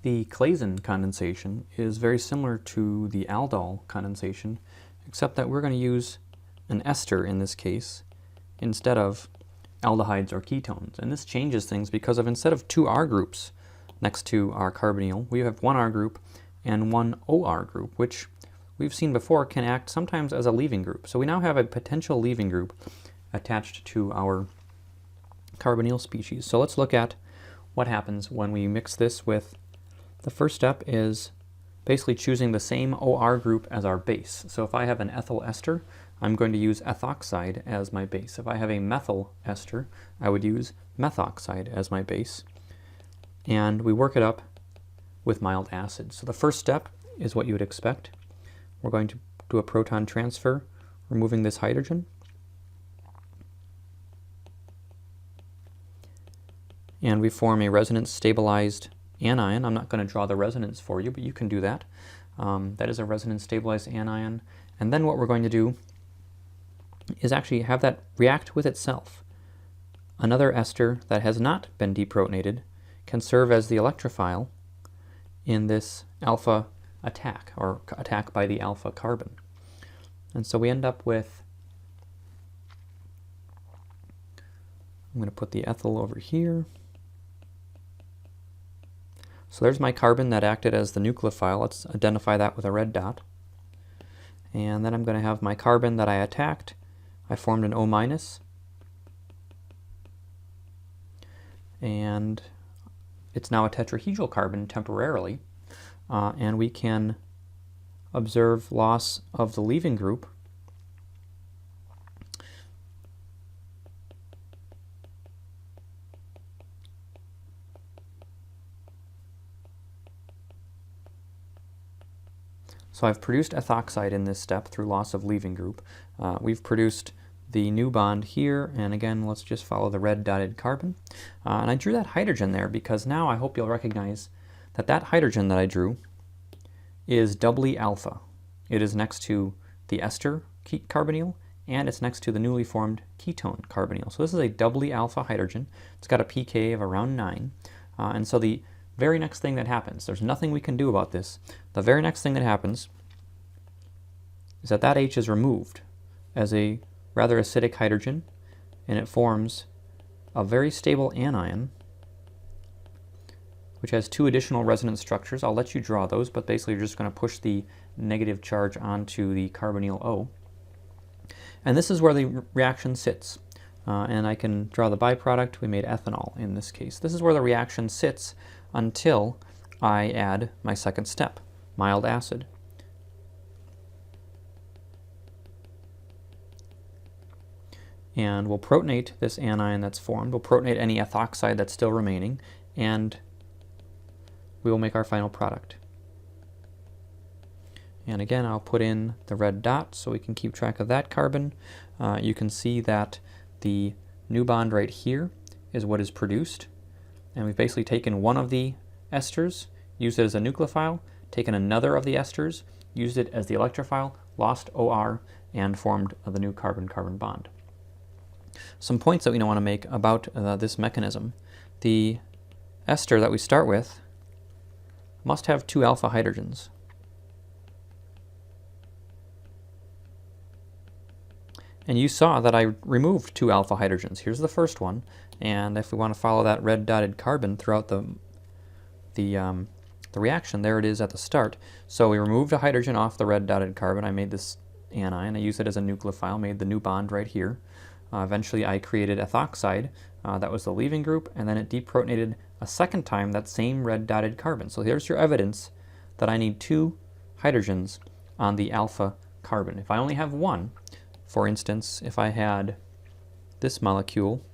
The Claisen condensation is very similar to the aldol condensation, except that we're going to use an ester in this case instead of aldehydes or ketones. And this changes things because instead of two R groups next to our carbonyl, we have one R group and one OR group, which we've seen before can act sometimes as a leaving group. So we now have a potential leaving group attached to our carbonyl species. So let's look at what happens when we mix this with, the first step is basically choosing the same OR group as our base. So if I have an ethyl ester, I'm going to use ethoxide as my base. If I have a methyl ester, I would use methoxide as my base. And we work it up with mild acid. So the first step is what you would expect. We're going to do a proton transfer, removing this hydrogen. And we form a resonance stabilized anion. I'm not going to draw the resonance for you, but you can do that. That is a resonance stabilized anion. And then what we're going to do is actually have that react with itself. Another ester that has not been deprotonated can serve as the electrophile in this alpha attack, or attack by the alpha carbon. And so we end up with, I'm going to put the ethyl over here. So there's my carbon that acted as the nucleophile. Let's identify that with a red dot. And then I'm going to have my carbon that I attacked. I formed an O-, and it's now a tetrahedral carbon temporarily, and we can observe loss of the leaving group. So I've produced ethoxide in this step through loss of leaving group. We've produced the new bond here, and again, let's just follow the red dotted carbon. And I drew that hydrogen there because now I hope you'll recognize that that hydrogen that I drew is doubly alpha. It is next to the ester carbonyl, and it's next to the newly formed ketone carbonyl. So this is a doubly alpha hydrogen. It's got a pK of around 9. And so the very next thing that happens, there's nothing we can do about this. The very next thing that happens is that that H is removed as a rather acidic hydrogen, and it forms a very stable anion, which has two additional resonance structures. I'll let you draw those, but basically you're just going to push the negative charge onto the carbonyl O. And this is where the reaction sits. And I can draw the byproduct. We made ethanol in this case. This is where the reaction sits until I add my second step, mild acid. And we'll protonate this anion that's formed. We'll protonate any ethoxide that's still remaining, and we will make our final product. And again, I'll put in the red dot so we can keep track of that carbon. You can see that the new bond right here is what is produced. And we've basically taken one of the esters, used it as a nucleophile, taken another of the esters, used it as the electrophile, lost OR, and formed the new carbon-carbon bond. Some points that we want to make about this mechanism. The ester that we start with must have two alpha hydrogens. And you saw that I removed two alpha hydrogens. Here's the first one, and if we want to follow that red dotted carbon throughout the reaction, there it is at the start. So we removed a hydrogen off the red dotted carbon. I made this anion. I used it as a nucleophile, made the new bond right here. Eventually I created ethoxide. That was the leaving group, and then it deprotonated a second time that same red dotted carbon. So here's your evidence that I need two hydrogens on the alpha carbon. If I only have one, for instance, if I had this molecule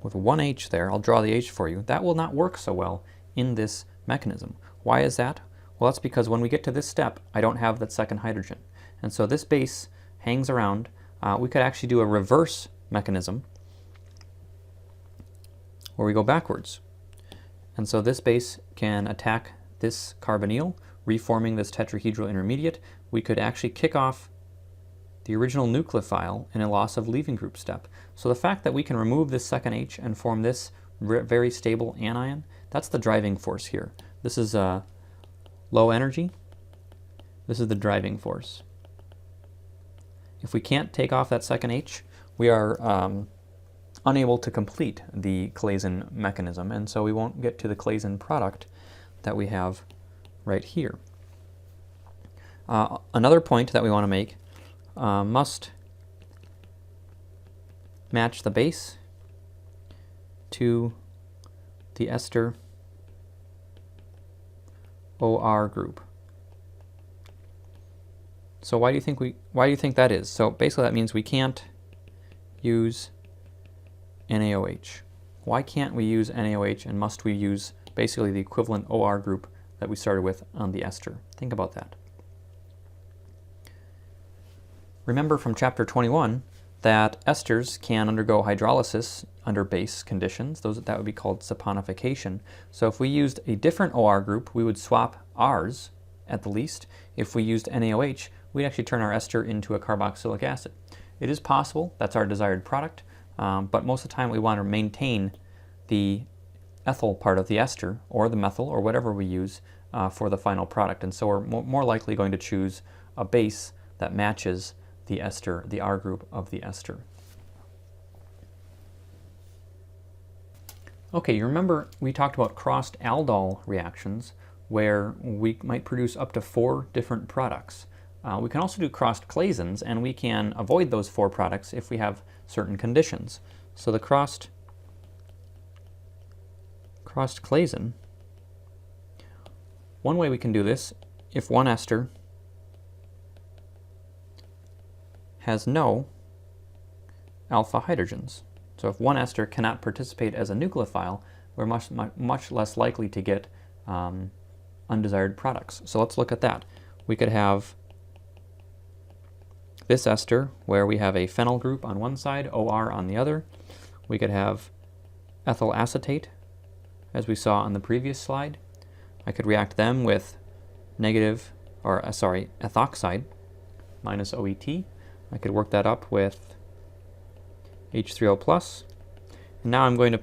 with one H there, I'll draw the H for you, that will not work so well in this mechanism. Why is that? Well, that's because when we get to this step, I don't have that second hydrogen. And so this base hangs around. We could actually do a reverse mechanism where we go backwards. And so this base can attack this carbonyl, reforming this tetrahedral intermediate. We could actually kick off the original nucleophile in a loss of leaving group step. So the fact that we can remove this second H and form this very stable anion, that's the driving force here. This is low energy. This is the driving force. If we can't take off that second H, we are unable to complete the Claisen mechanism, and so we won't get to the Claisen product that we have right here. Another point that we want to make must match the base to the ester OR group. So why do you think that is? So basically that means we can't use NaOH. Why can't we use NaOH, and must we use basically the equivalent OR group that we started with on the ester? Think about that. Remember from chapter 21 that esters can undergo hydrolysis under base conditions. That would be called saponification. So if we used a different OR group, we would swap R's at the least. If we used NaOH, we'd actually turn our ester into a carboxylic acid. It is possible, that's our desired product, but most of the time we want to maintain the ethyl part of the ester, or the methyl, or whatever we use for the final product. And so we're more likely going to choose a base that matches the ester, the R group of the ester. Okay, you remember we talked about crossed aldol reactions where we might produce up to 4 different products. We can also do crossed Claisens, and we can avoid those 4 products if we have certain conditions. So the crossed Claisen, one way we can do this, if one ester has no alpha hydrogens. So if one ester cannot participate as a nucleophile, we're much less likely to get undesired products. So let's look at that. We could have this ester where we have a phenyl group on one side, OR on the other. We could have ethyl acetate, as we saw on the previous slide. I could react them with ethoxide minus OET. I could work that up with H3O+. And now I'm going to,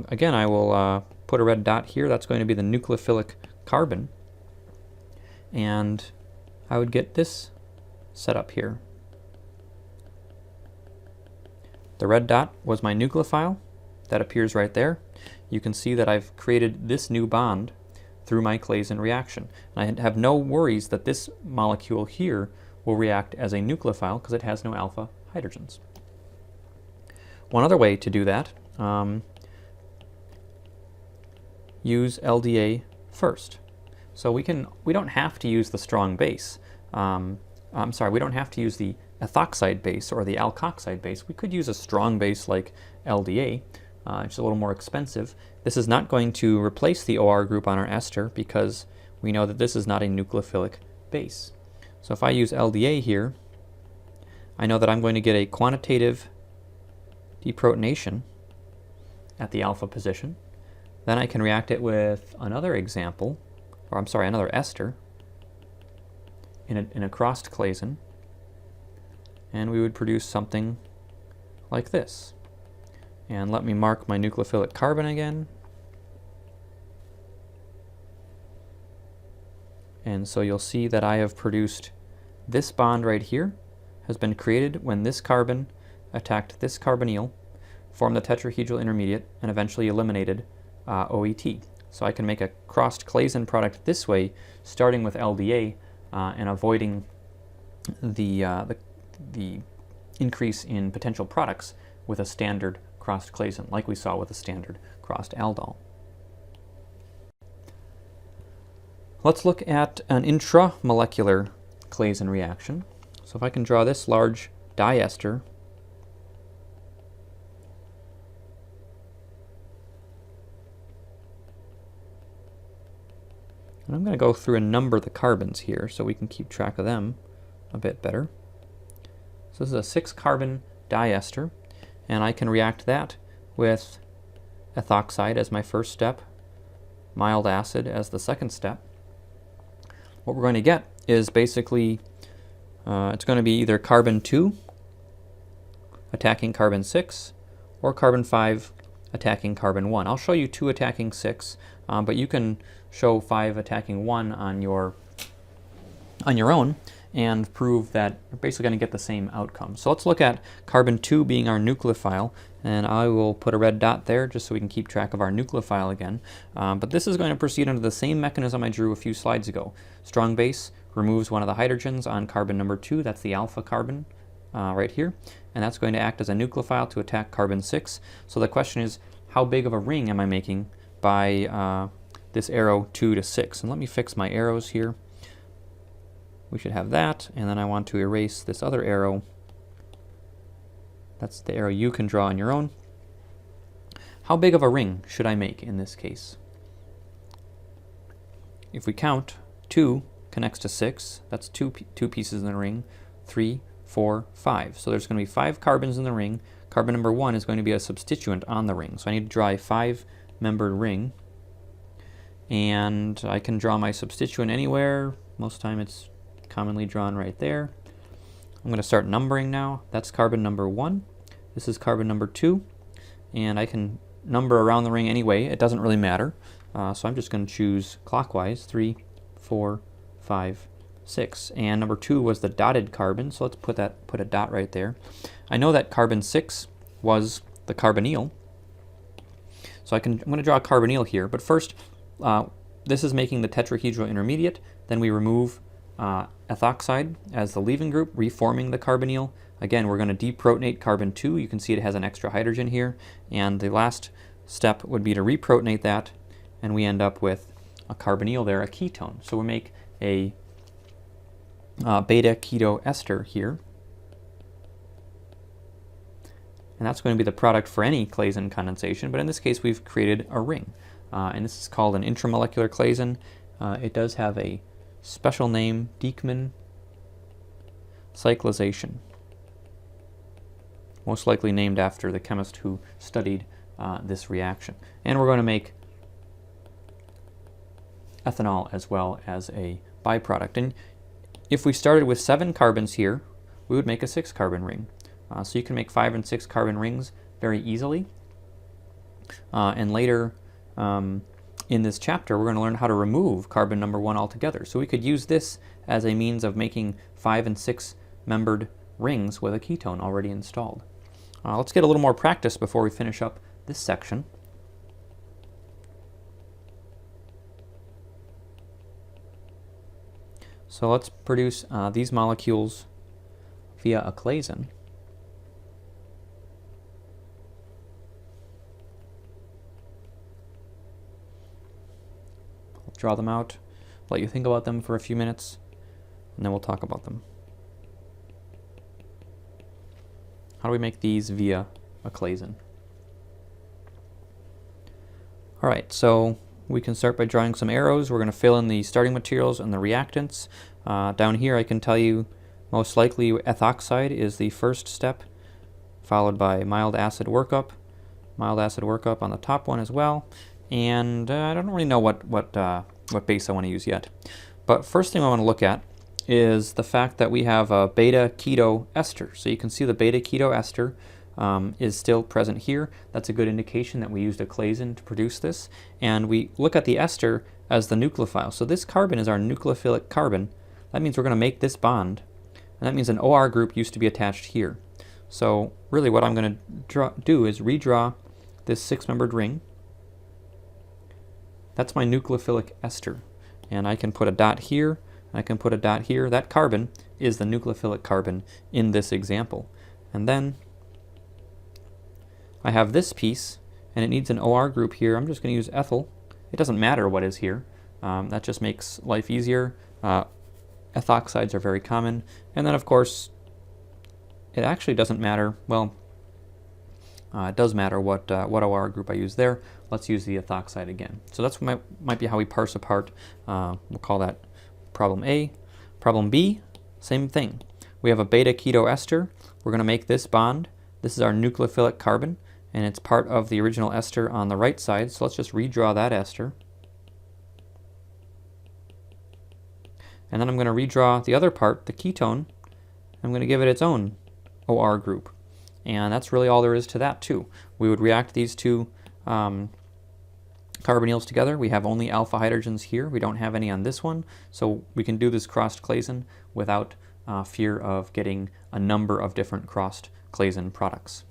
again, I will put a red dot here. That's going to be the nucleophilic carbon. And I would get this set up here. The red dot was my nucleophile. That appears right there. You can see that I've created this new bond through my Claisen reaction. And I have no worries that this molecule here will react as a nucleophile because it has no alpha hydrogens. One other way to do that, use LDA first. So we don't have to use the strong base. We don't have to use the ethoxide base or the alkoxide base. We could use a strong base like LDA. It's a little more expensive. This is not going to replace the OR group on our ester because we know that this is not a nucleophilic base. So if I use LDA here, I know that I'm going to get a quantitative deprotonation at the alpha position. Then I can react it with another another ester in a crossed Claisen, and we would produce something like this. And let me mark my nucleophilic carbon again. And so you'll see that I have produced this bond right here has been created when this carbon attacked this carbonyl, formed the tetrahedral intermediate, and eventually eliminated OET. So I can make a crossed Claisen product this way, starting with LDA and avoiding the increase in potential products with a standard crossed Claisen, like we saw with a standard crossed aldol. Let's look at an intramolecular Claisen reaction. So if I can draw this large diester, and I'm going to go through and number the carbons here so we can keep track of them a bit better. So this is a 6-carbon diester, and I can react that with ethoxide as my first step, mild acid as the second step. What we're going to get is basically, it's going to be either carbon 2 attacking carbon 6 or carbon 5 attacking carbon 1. I'll show you 2 attacking 6, but you can show 5 attacking 1 on your own and prove that you're basically going to get the same outcome. So let's look at carbon 2 being our nucleophile, and I will put a red dot there just so we can keep track of our nucleophile again. But this is going to proceed under the same mechanism I drew a few slides ago. Strong base removes one of the hydrogens on carbon number 2, that's the alpha carbon right here, and that's going to act as a nucleophile to attack carbon 6. So the question is, how big of a ring am I making by this arrow 2 to 6? And let me fix my arrows here. We should have that, and then I want to erase this other arrow. That's the arrow you can draw on your own. How big of a ring should I make in this case? If we count, 2 connects to 6. That's two pieces in the ring. 3, 4, 5. So there's going to be 5 carbons in the ring. Carbon number 1 is going to be a substituent on the ring. So I need to draw a 5-membered ring. And I can draw my substituent anywhere. Most of the time it's commonly drawn right there. I'm going to start numbering now. That's carbon number 1. This is carbon number 2. And I can number around the ring anyway. It doesn't really matter. So I'm just going to choose clockwise. 3, 4, 5, 6. And number 2 was the dotted carbon, so let's put a dot right there. I know that carbon 6 was the carbonyl. So I'm going to draw a carbonyl here, but first this is making the tetrahedral intermediate. Then we remove ethoxide as the leaving group, reforming the carbonyl. Again, we're going to deprotonate carbon 2. You can see it has an extra hydrogen here. And the last step would be to reprotonate that, and we end up with a carbonyl there, a ketone. So we make a beta keto ester here. And that's going to be the product for any Claisen condensation, but in this case we've created a ring. And this is called an intramolecular Claisen. It does have a special name, Dieckmann cyclization. Most likely named after the chemist who studied this reaction. And we're going to make ethanol as well as a byproduct. And if we started with 7 carbons here, we would make a 6-carbon ring. So you can make 5 and 6 carbon rings very easily. And later in this chapter, we're going to learn how to remove carbon number 1 altogether. So we could use this as a means of making 5 and 6-membered rings with a ketone already installed. Let's get a little more practice before we finish up this section. So let's produce these molecules via a Claisen. I'll draw them out, let you think about them for a few minutes, and then we'll talk about them. How do we make these via a Claisen? All right, so we can start by drawing some arrows. We're going to fill in the starting materials and the reactants. Down here I can tell you most likely ethoxide is the first step, followed by mild acid workup on the top one as well. And I don't really know what base I want to use yet. But first thing I want to look at is the fact that we have a beta keto ester. So you can see the beta keto ester is still present here. That's a good indication that we used a Claisen to produce this. And we look at the ester as the nucleophile. So this carbon is our nucleophilic carbon. That means we're going to make this bond. And that means an OR group used to be attached here. So really what I'm going to do is redraw this 6-membered ring. That's my nucleophilic ester. And I can put a dot here, I can put a dot here. That carbon is the nucleophilic carbon in this example. And then I have this piece, and it needs an OR group here. I'm just going to use ethyl. It doesn't matter what is here. That just makes life easier. Ethoxides are very common. And then, of course, it actually doesn't matter. Well, it does matter what OR group I use there. Let's use the ethoxide again. So that's might be how we parse apart. We'll call that problem A. Problem B, same thing. We have a beta keto ester. We're going to make this bond. This is our nucleophilic carbon, and it's part of the original ester on the right side. So let's just redraw that ester. And then I'm going to redraw the other part, the ketone. I'm going to give it its own OR group. And that's really all there is to that too. We would react these two carbonyls together. We have only alpha hydrogens here. We don't have any on this one. So we can do this crossed Claisen without fear of getting a number of different crossed Claisen products.